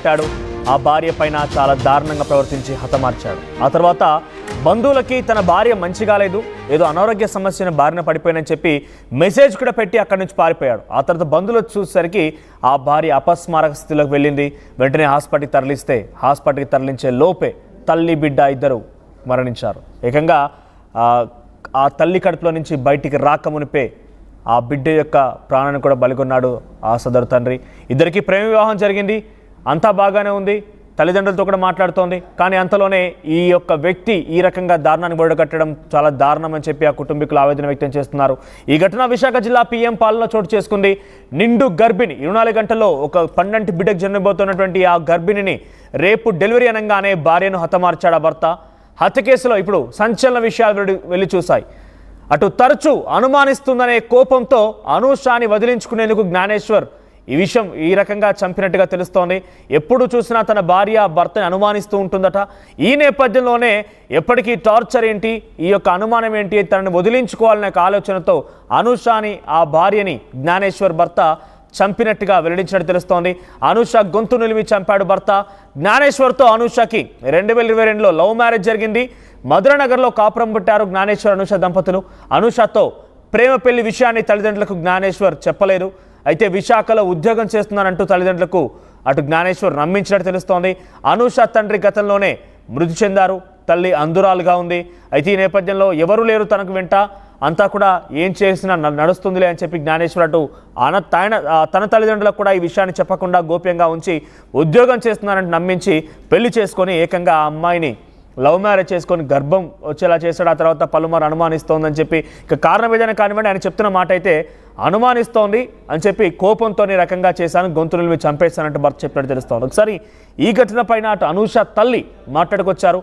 కొట్టాడు. ఆ భార్య పైన చాలా దారుణంగా ప్రవర్తించి హతమార్చాడు. ఆ తర్వాత బంధువులకి తన భార్య మంచిగా లేదు, ఏదో అనారోగ్య సమస్యను బారిన పడిపోయిందని చెప్పి మెసేజ్ కూడా పెట్టి అక్కడి నుంచి పారిపోయాడు. ఆ తర్వాత బంధువులు చూసేసరికి ఆ భార్య అపస్మారక స్థితిలోకి వెళ్ళింది. వెంటనే హాస్పిటల్కి తరలిస్తే హాస్పిటల్కి తరలించే లోపే తల్లి బిడ్డ ఇద్దరు మరణించారు. ఏకంగా ఆ తల్లి కడుపులో నుంచి బయటికి రాకమునిపే ఆ బిడ్డ యొక్క ప్రాణాన్ని కూడా బలిగొన్నాడు ఆ సదరు తండ్రి. ఇద్దరికి ప్రేమ వివాహం జరిగింది, అంతా బాగానే ఉంది, తల్లిదండ్రులతో కూడా మాట్లాడుతోంది. కానీ అంతలోనే ఈ యొక్క వ్యక్తి ఈ రకంగా దారుణాన్ని బొడగట్టడం చాలా దారుణం అని చెప్పి ఆ కుటుంబీకులు ఆవేదన వ్యక్తం చేస్తున్నారు. ఈ ఘటన విశాఖ జిల్లా పిఎం పాలెంలో చోటు చేసుకుంది. నిండు గర్భిణి 24 గంటల్లో ఒక 12 బిడ్డకు జన్మబోతున్నటువంటి ఆ గర్భిణిని రేపు డెలివరీ అనగానే భార్యను హతమార్చాడు ఆ భర్త. హత్య కేసులో ఇప్పుడు సంచలన విషయాలు వెళ్ళి చూశాయి. అటు తరచూ అనుమానిస్తుందనే కోపంతో అనూషాని వదిలించుకునేందుకు జ్ఞానేశ్వర్ ఈ రకంగా చంపినట్టుగా తెలుస్తోంది. ఎప్పుడు చూసినా తన భార్య భర్తని అనుమానిస్తూ ఉంటుందట. ఈ నేపథ్యంలోనే ఎప్పటికీ టార్చర్ ఏంటి, ఈ యొక్క అనుమానం ఏంటి, తనని వదిలించుకోవాలనే ఆలోచనతో అనూషాని ఆ భార్యని జ్ఞానేశ్వర్ భర్త చంపినట్టుగా వెల్లడించినట్టు తెలుస్తోంది. అనూష గొంతు నిలిమి చంపాడు భర్త. జ్ఞానేశ్వర్తో అనూషకి 2022లో లవ్ మ్యారేజ్ జరిగింది. మధురనగర్లో కాపురం పుట్టారు జ్ఞానేశ్వర్ అనూష దంపతులు. అనూషతో ప్రేమ పెళ్లి విషయాన్ని తల్లిదండ్రులకు జ్ఞానేశ్వర్ చెప్పలేదు. అయితే విశాఖలో ఉద్యోగం చేస్తున్నానంటూ తల్లిదండ్రులకు అటు జ్ఞానేశ్వర్ నమ్మించినట్టు తెలుస్తోంది. అనూష తండ్రి గతంలోనే మృతి చెందారు, తల్లి అందురాలుగా ఉంది. అయితే ఈ నేపథ్యంలో ఎవరు లేరు తనకు వెంట, అంతా కూడా ఏం చేసినా నడుస్తుందిలే అని చెప్పి జ్ఞానేశ్వర్ అటు తన తల్లిదండ్రులకు కూడా ఈ విషయాన్ని చెప్పకుండా గోప్యంగా ఉంచి ఉద్యోగం చేస్తున్నారంటూ నమ్మించి పెళ్లి చేసుకొని ఏకంగా ఆ అమ్మాయిని లవ్ మ్యారేజ్ చేసుకొని గర్భం వచ్చేలా చేశాడు. ఆ తర్వాత పలుమారు అనుమానిస్తోందని చెప్పి ఇక కారణం ఏదైనా కానివ్వండి, ఆయన చెప్తున్న మాట అయితే అనుమానిస్తోంది అని చెప్పి కోపంతో రకంగా చేశాను, గొంతు నిలిమి చంపేశానంటూ భర్త చెప్పినట్టు తెలుస్తోంది. ఒకసారి ఈ ఘటన పైన అటు అనూష తల్లి మాట్లాడుకొచ్చారు.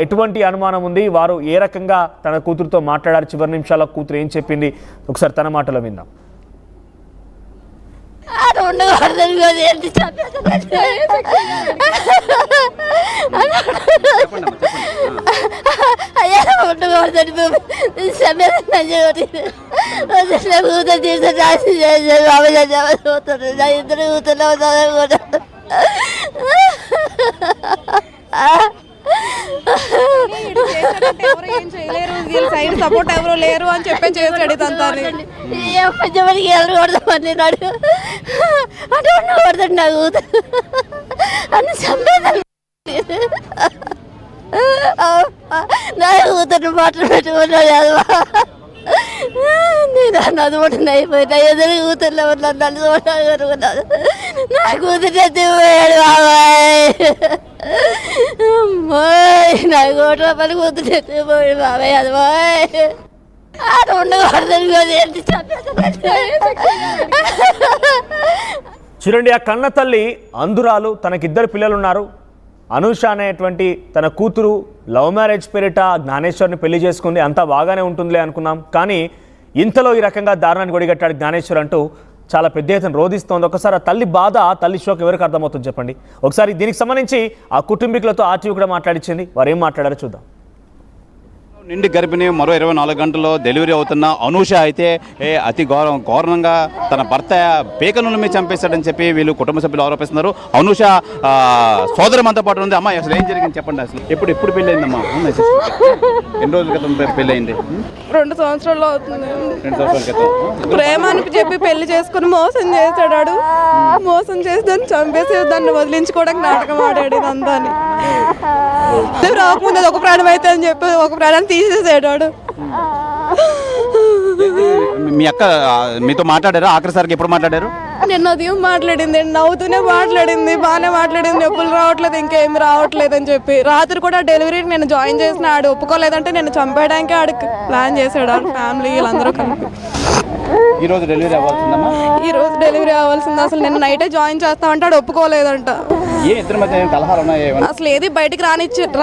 ఎటువంటి అనుమానం ఉంది, వారు ఏ రకంగా తన కూతురుతో మాట్లాడారు, చివరి నిమిషాల కూతురు ఏం చెప్పింది, ఒకసారి తన మాటలో విందాం. సైడ్ సపోర్ట్ ఎవరు లేరు అని చెప్పి చేసాడు ఇదంతా. నా కూతురు మాటలు పెట్టుకున్నాడు. నేను అన్నది కూడా అయిపోయినా ఎదురు కూతుర్లో ఉన్నాను. నా కూతురు ఎత్తిపోయాడు బాబాయ్. నా కోటి రూపాయలు కూతురు ఎత్తిపోయాడు బాబాయ్. అది బాయ్ అది ఉండకూడదు. చూడండి, ఆ కన్న తల్లి అందురాలు, తనకిద్దరు పిల్లలున్నారు. అనూష అనేటువంటి తన కూతురు లవ్ మ్యారేజ్ పేరిట జ్ఞానేశ్వర్ని పెళ్లి చేసుకుంది, అంతా బాగానే ఉంటుందిలే అనుకున్నాం. కానీ ఇంతలో ఈ రకంగా దారుణాన్ని గొడిగట్టాడు జ్ఞానేశ్వర్ అంటూ చాలా పెద్ద ఎత్తున రోధిస్తోంది. ఒకసారి ఆ తల్లి బాధ, తల్లి షోక్ ఎవరికి అర్థమవుతుంది చెప్పండి. ఒకసారి దీనికి సంబంధించి ఆ కుటుంబీకులతో ఆర్టీవీ కూడా మాట్లాడించింది, వారు ఏం మాట్లాడారో చూద్దాం. నిండి గర్భిణి మరో 24 గంటల్లో డెలివరీ అవుతున్న అనూష అయితే అతి ఘోరంగా తన భర్త పేకను మీద చంపేశాడని చెప్పి వీళ్ళు కుటుంబ సభ్యులు ఆరోపిస్తున్నారు. అనూష సోదరమంతా పాటు ఉంది. అమ్మ అసలు ఏం జరిగింది చెప్పండి, అసలు ఎప్పుడు పెళ్ళి అయిందమ్మా? ఎన్ని రోజుల క్రితం పెళ్ళి అయింది? 2 సంవత్సరాలు అవుతుంది. 2 సంవత్సరాల క్రితం ప్రేమ అని చెప్పి పెళ్లి చేసుకుని మోసం చేశాడు. మోసం చేసి దాన్ని చంపేసి దాన్ని వదిలించుకోవడానికి నాటకం ఆడాడు. ఇదంతా రాకముందు ఒక ప్రాణం అయితే అని చెప్పి ఒక ప్రాణాన్ని తీసేసాడు. మీ అక్క మీతో మాట్లాడారా? ఆఖరిసారికి ఎప్పుడు మాట్లాడారు? నిన్న ఉదయం మాట్లాడింది, నవ్వుతూనే మాట్లాడింది, బాగానే మాట్లాడింది. నొప్పులు రావట్లేదు, ఇంకేమి రావట్లేదు అని చెప్పి. రాత్రి కూడా డెలివరీకి నేను జాయిన్ చేసిన ఆడు ఒప్పుకోలేదంటే నేను చంపేయడానికి ఆడికి ప్లాన్ చేశాడు. ఆడు ఫ్యామిలీ వీళ్ళందరూ కలిపి. ఈ రోజు డెలివరీ అవ్వాల్సిందమ్మా? ఈ రోజు డెలివరీ అవ్వాల్సింది. అసలు నేను నైటే జాయిన్ చేస్తామంటే ఆడు ఒప్పుకోలేదంట. అసలు ఏది బయటికి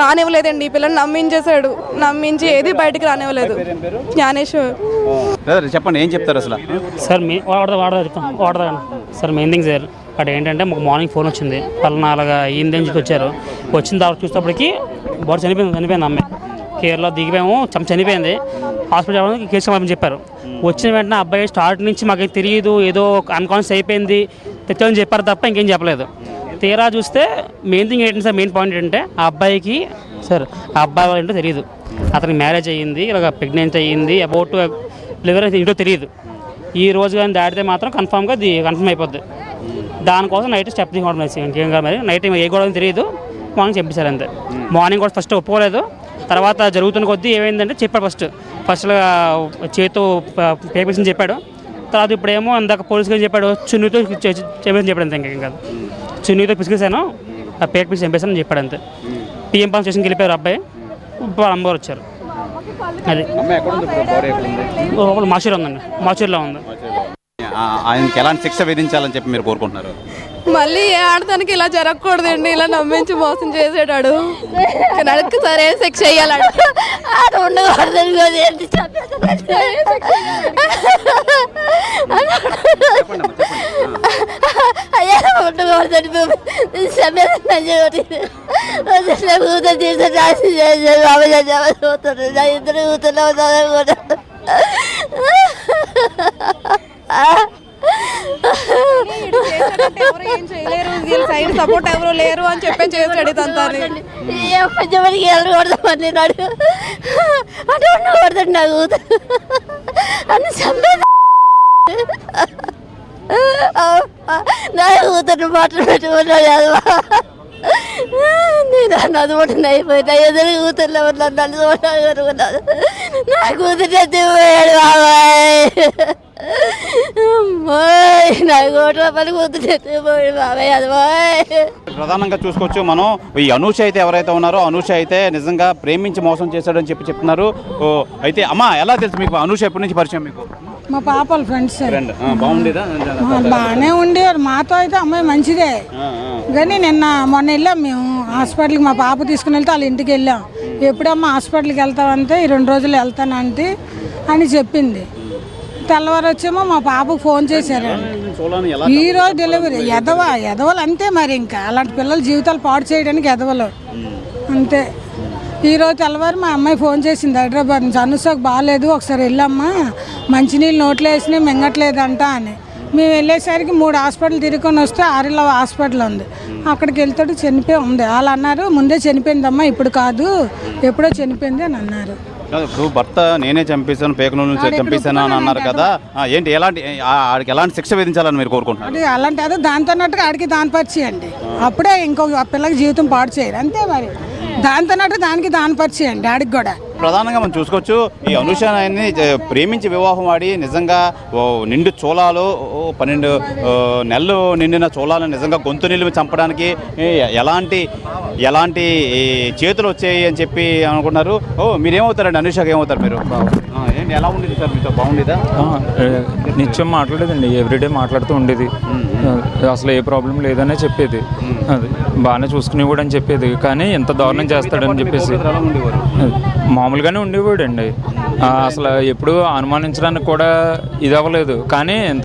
రానివ్వలేదండి. ఈ పిల్లని నమ్మించేశాడు. నమ్మించి ఏది బయటికి రానివ్వలేదు. జ్ఞానేశ్వర్ చెప్పండి, ఏం చెప్తారు అసలు? సార్ వాడదా సార్ మెయిన్ థింగ్ సార్ అక్కడ ఏంటంటే మాకు మార్నింగ్ ఫోన్ వచ్చింది, పలానా అలాగా అయ్యింది అని చెప్పి వచ్చారు. వచ్చిన తర్వాత చూసేటప్పటికి బాడీ చనిపోయింది అమ్మాయి. కేరళలో దిగిపోయాము, చనిపోయింది. హాస్పిటల్ కేసు అని చెప్పారు. వచ్చిన వెంటనే అబ్బాయి స్టార్ట్ నుంచి మాకు తెలియదు, ఏదో అన్కాన్షియస్ అయిపోయింది తెచ్చని చెప్పారు తప్ప ఇంకేం చెప్పలేదు. తీరా చూస్తే మెయిన్ థింగ్ ఏంటంటే సార్, మెయిన్ పాయింట్ ఏంటంటే ఆ అబ్బాయికి సార్ ఆ అబ్బాయి వాళ్ళు ఏంటో తెలియదు. అతనికి మ్యారేజ్ అయ్యింది, ఇలాగ ప్రెగ్నెన్సీ అయ్యింది, అబౌట్ డెలివరీ ఏంటో తెలియదు. ఈ రోజు కానీ దాటితే మాత్రం కన్ఫర్మ్ అయిపోద్ది. దానికోసం నైట్ స్టెప్ తీసుకోవడం ఇంకేం కాదు. మరి నైట్ ఏ గొడవ తెలియదు, మార్నింగ్ చంపేశారు అంతే. మార్నింగ్ కూడా ఫస్ట్ ఒప్పుకోలేదు, తర్వాత జరుగుతున్న కొద్దీ ఏమైందంటే చెప్పాడు. ఫస్ట్ చేతితో పేపర్స్ చెప్పాడు. తర్వాత ఇప్పుడేమో అందాక పోలీస్ గారు చెప్పాడు చున్నీతో చంపేసి చెప్పాడు అంతే. ఇంకేం కాదు, చున్నీతో పిసికేసాను, ఆ పేపర్ పిసి చంపేసాను అని చెప్పాడు అంతే. పిఎం పాలన స్టేషన్కి వెళ్ళిపోయారు అబ్బాయి, ఇప్పుడు అమ్మగారు వచ్చారు. అది మాచూరు ఉందండి, మాచూరులో ఉంది. ఆయనకి ఎలాంటి శిక్ష విధించాలని చెప్పి మీరు కోరుకుంటున్నారు? మళ్ళీ ఏ ఆడదానికి ఇలా జరగకూడదండి, ఇలా నమ్మించి మోసం చేసాడు. నడక సరే శిక్ష చేయాలండి. ఆడు ఉండకూడదు అయ్యా, ఉండకూడదని ఇద్దరు కూతురు ఎవరు ఏం చేయలేరు, సైడ్ సపోర్ట్ ఎవరు లేరు అని చెప్పి చేసాడు ఇదంతా. ఎవరికి వెళ్ళకూడదు నాడు అంటే ఉండకూడదండి నా కూతురు అన్ని చంపేది. నా కూతురు మాటలు పెట్టుకున్నాడు అదవా, నేను అన్నది కూడా అయిపోయినా ఎదురు కూతుర్లో ఉన్నాను, నన్ను చూడగలుగుతున్నాను. నా కూతురు ఎత్తిపోయాడు బాబాయ్, నా కోట్ల పని కూతురు ఎత్తిపోయాడు బాబాయ్ అదవాయ్. ప్రధానంగా చూసుకోవచ్చు మనం, ఈ అనూష అయితే ఎవరైతే ఉన్నారో అనూష అయితే నిజంగా ప్రేమించి మోసం చేశాడని చెప్తున్నారు. అయితే అమ్మా, ఎలా తెలుసు మీకు అనూష? ఎప్పటి నుంచి పరిచయం మీకు? మా పాపల ఫ్రెండ్స్ బాగుండేదా? బాగానే ఉండేవారు మాతో. అయితే అమ్మాయి మంచిదే, కానీ మొన్న వెళ్ళాం మేము హాస్పిటల్కి. మా పాప తీసుకుని వెళ్తే వాళ్ళ ఇంటికి వెళ్ళాం. ఎప్పుడమ్మా హాస్పిటల్కి వెళ్తావంటే ఈ 2 రోజులు వెళ్తానంటే అని చెప్పింది. తెల్లవారు వచ్చేమో మా పాపకు ఫోన్ చేశారు, ఈరోజు డెలివరీ. ఎదవలు అంతే మరి, ఇంకా అలాంటి పిల్లల జీవితాలు పాడు చేయడానికి ఎదవలు అంతే. ఈరోజు తెల్లవారు మా అమ్మాయి ఫోన్ చేసింది హైదరాబాద్ నుంచి, అనుషకు బాగాలేదు ఒకసారి వెళ్ళమ్మా, మంచినీళ్ళు నోట్లో వేసినా మింగట్లేదంట అని. మేము వెళ్ళేసరికి 3 హాస్పిటల్ తిరుగుకొని వస్తే ఆరిలో హాస్పిటల్ ఉంది, అక్కడికి వెళ్తాడు చనిపోయి ఉంది. వాళ్ళు అన్నారు ముందే చనిపోయిందమ్మా, ఇప్పుడు కాదు ఎప్పుడో చనిపోయింది అని అన్నారు. ఇప్పుడు భర్త నేనే చంపేశాను, పేకనూరు నుంచి చంపేశాను అని అన్నారు కదా, ఏంటి ఆడికి ఎలాంటి శిక్ష విధించాలని మీరు కోరుకుంటున్నారు? అది అలాంటి అదే దాంతో అన్నట్టుగా ఆడికి దానిపరిచేయండి, అప్పుడే ఇంకొక పిల్లకి జీవితం పాడు చేయరు అంతే. మరి దాంతో దానికి దానిపరిచేయండి ఆడికి కూడా. ప్రధానంగా మనం చూసుకోవచ్చు, ఈ అనుష ఆయన్ని ప్రేమించి వివాహం ఆడి నిజంగా నిండు చోళాలు 12 నెలలు నిండిన చోళాలను నిజంగా గొంతు నిలువ చంపడానికి ఎలాంటి చేతులు వచ్చాయి అని చెప్పి అనుకున్నారు. మీరేమవుతారండి? అనుషకి ఏమవుతారు మీరు? ఏంటి, ఎలా ఉండేది సార్ మీతో? బాగుండేదా? నిత్యం మాట్లాడేదండి, ఎవ్రీడే మాట్లాడుతూ ఉండేది. అసలు ఏ ప్రాబ్లం లేదనే చెప్పేది, అది బాగానే చూసుకుని కూడా అని చెప్పేది. కానీ ఎంత దారుణం చేస్తాడని చెప్పేసి మామూలుగానే ఉండేవాడు అండి. అసలు ఎప్పుడు అనుమానించడానికి కూడా ఇది అవ్వలేదు. కానీ